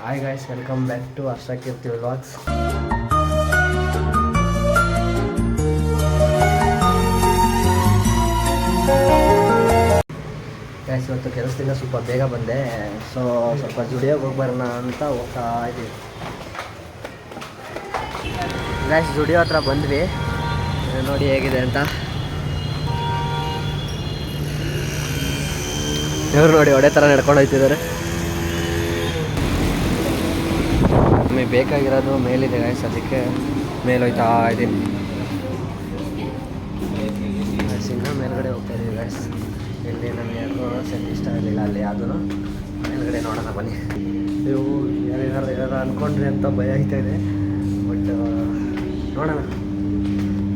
Hi guys, welcome back to Harshakeerthi vlogs. Guys, ಇವತ್ತು ಕೆಲಸದಿಂದ ಸ್ವಲ್ಪ ಬೇಗ ಬಂದೆ. ಸೊ ಸ್ವಲ್ಪ ಜುಡಿಯೋಗೆ ಹೋಗಿ ಬರೋಣ ಅಂತ ಹೋಗ್ತಾ ಇದ್ದೀವಿ. ಗಾಯ್ಸ್, ಜುಡಿಯೋ ಹತ್ರ ಬಂದ್ವಿ. ನೋಡಿ ಹೇಗಿದೆ ಅಂತ. ಇವ್ರು ನೋಡಿ ಒಡೆ ಥರ ನಡ್ಕೊಂಡು ಹೋಗ್ತಿದ್ದಾರೆ. ನಮಗೆ ಬೇಕಾಗಿರೋದು ಮೇಲಿದೆ ಗಾಯ್ಸ್, ಅದಕ್ಕೆ ಮೇಲೆ ಹೋಗ್ತಾ ಇದ್ದೀನಿ. ಇನ್ನೂ ಮೇಲ್ಗಡೆ ಹೋಗ್ತಾ ಇದ್ದೀವಿ ಗಾಯ್ಸ್. ಇಲ್ಲಿ ನನಗೆ ಯಾಕೋ ಸೆಟ್ ಇಷ್ಟ ಆಗಲಿಲ್ಲ ಅಲ್ಲಿ, ಯಾವುದೂ ಮೇಲ್ಗಡೆ ನೋಡೋಣ ಬನ್ನಿ. ನೀವು ಯಾರು ಅಂದ್ಕೊಂಡ್ರಿ ಅಂತ ಭಯ ಆಗ್ತಾ ಇದೆ, ಬಟ್ ನೋಡೋಣ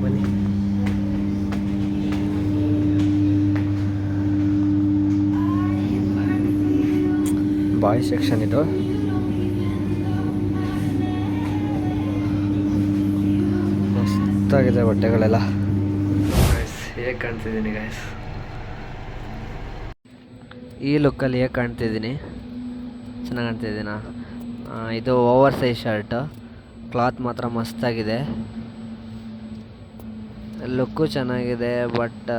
ಬನ್ನಿ. ಬಾಯ್ಸ್ ಸೆಕ್ಷನ್ ಇದು. ಮಸ್ತಾಗಿದೆ ಬಟ್ಟೆಗಳೆಲ್ಲ. ಹೇಗೆ ಕಾಣ್ತಿದ್ದೀನಿ ಗಾಯ್ಸ್, ಈ ಲುಕ್ಕಲ್ಲಿ ಹೇಗೆ ಕಾಣ್ತಿದ್ದೀನಿ? ಚೆನ್ನಾಗಿ ಕಾಣ್ತಿದ್ದೀನಾ? ಇದು ಓವರ್ ಸೈಜ್ ಶರ್ಟ್, ಕ್ಲಾತ್ ಮಾತ್ರ ಮಸ್ತಾಗಿದೆ, ಲುಕ್ಕು ಚೆನ್ನಾಗಿದೆ. ಬಟ್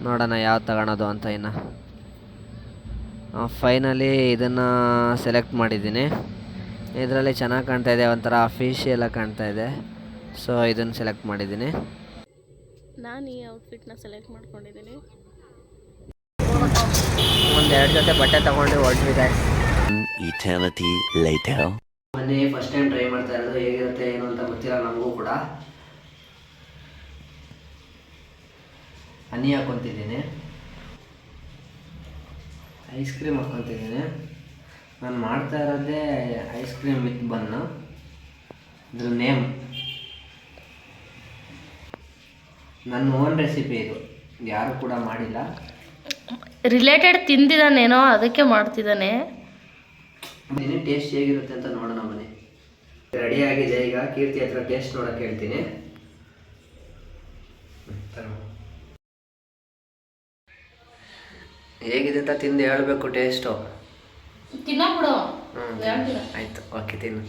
ನೋಡೋಣ ಯಾವ್ದು ತಗೊಳೋದು ಅಂತ. ಇನ್ನು ಫೈನಲಿ ಇದನ್ನು ಸೆಲೆಕ್ಟ್ ಮಾಡಿದ್ದೀನಿ. ಇದರಲ್ಲಿ ಚೆನ್ನಾಗಿ ಕಾಣ್ತಾಯಿದೆ, ಒಂಥರ ಫಿಶ್ ಎಲ್ಲ ಕಾಣ್ತಾಯಿದೆ. ಸೊ ಇದನ್ನು ಸೆಲೆಕ್ಟ್ ಮಾಡಿದ್ದೀನಿ. ನಾನು ಈ ಔಟ್ಫಿಟ್ನ ಸೆಲೆಕ್ಟ್ ಮಾಡ್ಕೊಂಡಿದ್ದೀನಿ. ಒಂದೆರಡು ಜೊತೆ ಬಟ್ಟೆ ತೊಗೊಂಡು ಹೊರಟಿದೆ. ಮೊನ್ನೆ ಫಸ್ಟ್ ಟೈಮ್ ಟ್ರೈ ಮಾಡ್ತಾ ಇರೋದು, ಹೇಗಿರುತ್ತೆ ಏನು ಅಂತ ಗೊತ್ತಿಲ್ಲ ನಮಗೂ ಕೂಡ. ಹನಿ ಹಾಕ್ಕೊತಿದ್ದೀನಿ, ಐಸ್ ಕ್ರೀಮ್ ಹಾಕ್ಕೊತಿದ್ದೀನಿ. ನಾನು ಮಾಡ್ತಾ ಇರೋದೇ ಐಸ್ ಕ್ರೀಮ್ ವಿತ್ ಬನ್ನು. ಇದ್ರ ನೇಮ್ ನನ್ನ ಓನ್ ರೆಸಿಪಿ, ಇದು ಯಾರು ಕೂಡ ಮಾಡಿಲ್ಲ. ರಿಲೇಟೆಡ್ ತಿಂದಿದ್ದಾನೇನೋ ಅದಕ್ಕೆ ಮಾಡ್ತಿದ್ದಾನೆ. ಟೇಸ್ಟ್ ಹೇಗಿರುತ್ತೆ ಅಂತ ನೋಡೋಣ ಬನ್ನಿ. ರೆಡಿ ಆಗಿದೆ. ಈಗ ಕೀರ್ತಿ ಹತ್ರ ಟೇಸ್ಟ್ ನೋಡೋಕೆ ಹೇಳ್ತೀನಿ. ಹೇಗಿದೆ ಅಂತ ತಿಂದು ಹೇಳಬೇಕು ಟೇಸ್ಟು. ತಿನ್ನಬಿಡು. ಆಯಿತು, ಓಕೆ, ತಿನ್ನು.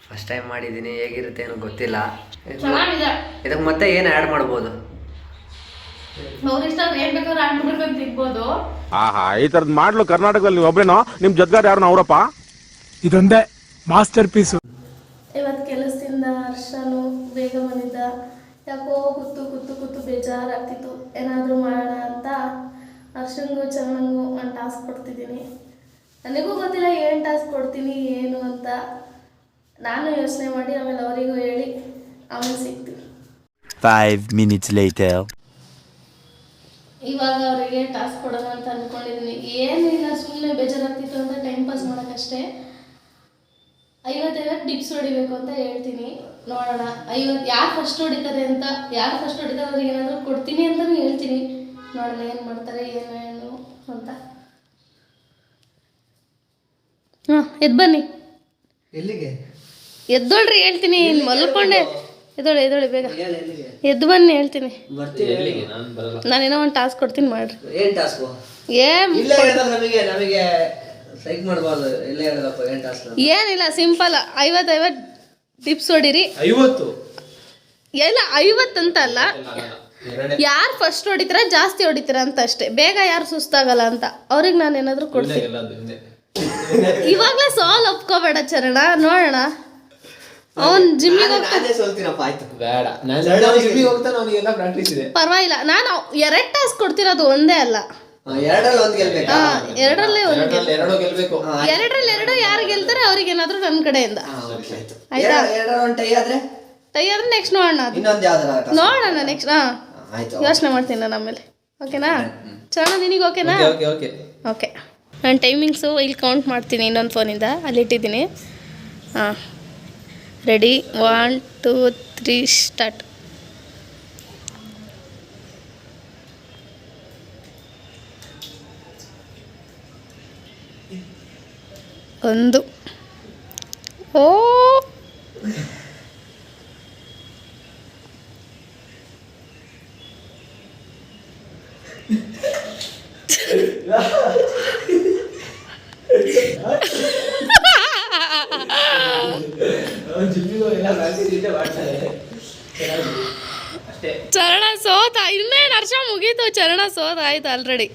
ಫಸ್ಟ್ ಟೈಮ್ ಮಾಡಿದ್ದೀನಿ, ಹೇಗಿರುತ್ತೆ ಏನೋ ಗೊತ್ತಿಲ್ಲ. ಇದಕ್ಕೆ ಮತ್ತೆ ಏನು ಆ್ಯಡ್ ಮಾಡ್ಬೋದು? ಈ ತರದ್ ಮಾಡ್ಲು ಕರ್ನಾಟಕದಲ್ಲಿ ಒಬ್ರೇನೋ, ನಿಮ್ ಜೊತೆಗಾರ ಯಾರು ಅವರಪ್ಪ? ಇದೊಂದೇ ಮಾಸ್ಟರ್ ಪೀಸು. ಇವತ್ತು ಕೆಲಸದಿಂದ ಹರ್ಷನು ಬೇಗ ಬಂದಿದ್ದ. ಯಾಕೋ ಕೂತು ಬೇಜಾರಾಗ್ತಿತ್ತು. ಏನಾದರೂ ಮಾಡೋಣ ಅಂತ ಹರ್ಷನ್ಗೂ ಚರಣಂಗೂ ಒಂದು ಟಾಸ್ಕ್ ಕೊಡ್ತಿದ್ದೀನಿ. ನನಗೂ ಗೊತ್ತಿಲ್ಲ ಏನು ಟಾಸ್ಕ್ ಕೊಡ್ತೀನಿ ಏನು ಅಂತ. ನಾನು ಯೋಚನೆ ಮಾಡಿ ಆಮೇಲೆ ಅವರಿಗೂ ಹೇಳಿ ಆಮೇಲೆ ಸಿಗ್ತೀವಿ. 5 minutes later. ಇವಾಗ ಅವರಿಗೆ ಟಾಸ್ಕ್ ಕೊಡೋಣ ಅಂತ ಅಂದ್ಕೊಂಡಿದ್ದೀನಿ. ಏನಿಲ್ಲ, ಸುಮ್ಮನೆ ಬೇಜಾರಾಗ್ತಿತ್ತು ಅಂತ ಟೈಮ್ ಪಾಸ್ ಮಾಡೋಕ್ಕಷ್ಟೇ. 50 ಟಿಪ್ಸ್ ಹೊಡಿಬೇಕು ಅಂತ ಹೇಳ್ತೀನಿ. ನೋಡೋಣ 50 ಯಾರು ಫಸ್ಟ್ ಹೊಡಿತಾರೆ ಅಂತ. ಯಾರು ಫಸ್ಟ್ ಹೊಡಿತಾರೆ ಅವ್ರಿಗೆ ಏನಾದರೂ ಕೊಡ್ತೀನಿ ಅಂತಲೂ ಹೇಳ್ತೀನಿ. ನೋಡೋಣ ಏನು ಮಾಡ್ತಾರೆ ಏನು ಅಂತ. ಎದ್ದು ಬನ್ನಿ. ಎಲ್ಲಿಗೆ? ಎದ್ದೋಳ್ರಿ, ಹೇಳ್ತೀನಿ. ಮಲ್ಕೊಂಡೆ. ಎದ್ದೋಳಿ ಬೇಗ ಎದ್ದು ಬನ್ನಿ, ಹೇಳ್ತೀನಿ. ನಾನೇನೋ ಒಂದು ಟಾಸ್ಕ್ ಕೊಡ್ತೀನಿ, ಮಾಡ್ರಿ. ಏನು ಟಾಸ್ಕು? ನಮಗೆ ಸೈಕ್ ಮಾಡಬಾರ್ದು. ಏನಿಲ್ಲ, ಸಿಂಪಲ್. 50 ಟಿಪ್ಸ್ ಹೊಡಿರಿ. 50 ಎಲ್ಲ 50 ಅಂತ ಅಲ್ಲ, ಯಾರು ಫಸ್ಟ್ ಹೊಡಿತೀರ ಜಾಸ್ತಿ ಹೊಡಿತೀರ ಅಂತ ಅಷ್ಟೇ. ಬೇಗ ಯಾರು ಸುಸ್ತಾಗಲ್ಲ ಅಂತ ಅವ್ರಿಗೆ ನಾನು ಏನಾದರೂ ಕೊಡ್ತೀನಿ. ಇವಾಗಲೇ ಸಾಲ್ ಒಪ್ಕೋಬೇಡ ಚರಣ. ನೋಡೋಣ, ಅವನ್ ಜಿಮ್ಮಿಗೆ ಪರವಾಗಿಲ್ಲ. ನಾನು 2 ಟಾಸ್ಕ್ ಕೊಡ್ತಿರೋದು, ಒಂದೇ ಅಲ್ಲ. 2 ಯಾರು ಗೆಲ್ತಾರೆ ಅವ್ರಿಗೆ ಏನಾದ್ರು ನನ್ನ ಕಡೆಯಿಂದ. ಆಯ್ತಾ? ಟೈ ಆದ್ರೆ ನೆಕ್ಸ್ಟ್ ನೋಡೋಣ. ನೆಕ್ಸ್ಟ್ ಯೋಚನೆ ಮಾಡ್ತೀನಿ ನಾನು ಆಮೇಲೆ. ಓಕೆನಾ ಚರಣ? ನಿನಗೆ ಓಕೆನಾ? ಓಕೆ. ನಾನು ಟೈಮಿಂಗ್ಸು ಇಲ್ಲಿ ಕೌಂಟ್ ಮಾಡ್ತೀನಿ. ಇನ್ನೊಂದು ಫೋನಿಂದ ಅಲ್ಲಿಟ್ಟಿದ್ದೀನಿ. ಹಾಂ, ರೆಡಿ? 1 2 3 ಸ್ಟಾರ್ಟ್. ಒಂದು. ಓ ಇನ್ನೇನು ವರ್ಷ ಮುಗೀತು, ಚರಣ ಸೋದ ಆಯ್ತು ಆಲ್ರೆಡಿ.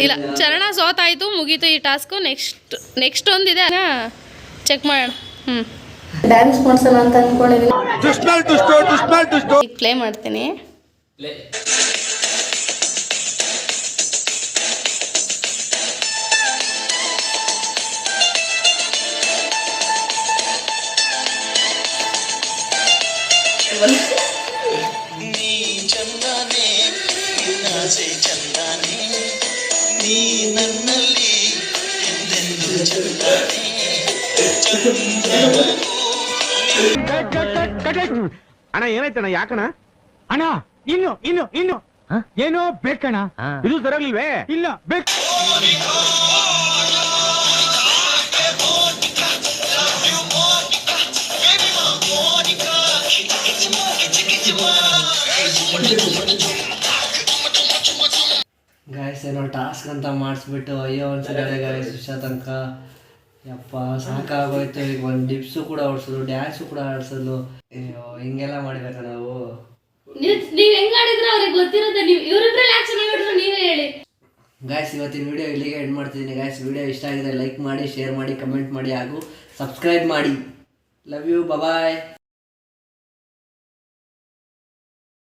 ಇಲ್ಲ, ಚರಣ ಸೋತಾಯ್ತು, ಮುಗೀತು ಈ ಟಾಸ್ಕು. ನೆಕ್ಸ್ಟ್ ಒಂದಿದೆ, ಚೆಕ್ ಮಾಡೋಣ. ಡ್ಯಾನ್ಸ್ ಮಾಡ್ಸೋಣ ಅಂತ ಅನ್ಕೊಂಡಿದ್ದೀನಿ. ಈಗ ಪ್ಲೇ ಮಾಡ್ತೀನಿ. ಅಣ್ಣ ಏನಾಯ್ತಣ್ಣ? ಯಾಕಣ್ಣ? ಅಣ್ಣ ಇನ್ನು ಇನ್ನು ಇನ್ನು ಏನೋ ಬೇಕಣ್ಣ. ಇದು ಸರಿಯಾಗ್ಲಿಲ್ವೇ? ಇಲ್ಲ ಬೇಕು. ಗಾಯ್ಸ್ ಏನೋ ಟಾಸ್ಕ್ ಅಂತ ಮಾಡಿಸ್ಬಿಟ್ಟು ಅಯ್ಯೋ ಅನ್ಸಿದೆ ಗಾಯ್ಸ್. ವಿಷ ತನಕ ಯಪ್ಪ ಸಾಕಾಗೋಯ್ತು. ಈಗ ಒಂದು ಡಿಪ್ಸು ಕೂಡ ಆಡ್ಸೋದು, ಡ್ಯಾನ್ಸು ಕೂಡ ಆಡ್ಸೋದು. ಅಯ್ಯೋ ಹಿಂಗೆಲ್ಲ ಮಾಡಬೇಕಾ ನಾವು? ನೀವು ಹೆಂಗ್ ಆಡಿದ್ರೆ ಅವ್ರಿಗೆ ಗೊತ್ತಿರುತ್ತೆ. ನೀವು ಇವರಿಬ್ರಲ್ಲಿ ಯಾಕೆ ಚೆನ್ನಾಗಿ ಆಡಿದ್ರು ನೀವೇ ಹೇಳಿ. ಗಾಯ್ಸ್ ಇವತ್ತಿನ ವಿಡಿಯೋ ಇಲ್ಲಿಗೆ ಎಂಡ್ ಮಾಡ್ತಿದ್ದೀನಿ ಗಾಯ್ಸ್. ವಿಡಿಯೋ ಇಷ್ಟ ಆಗಿದೆ ಲೈಕ್ ಮಾಡಿ, ಶೇರ್ ಮಾಡಿ, ಕಮೆಂಟ್ ಮಾಡಿ ಹಾಗೂ ಸಬ್ಸ್ಕ್ರೈಬ್ ಮಾಡಿ. Love you, bye.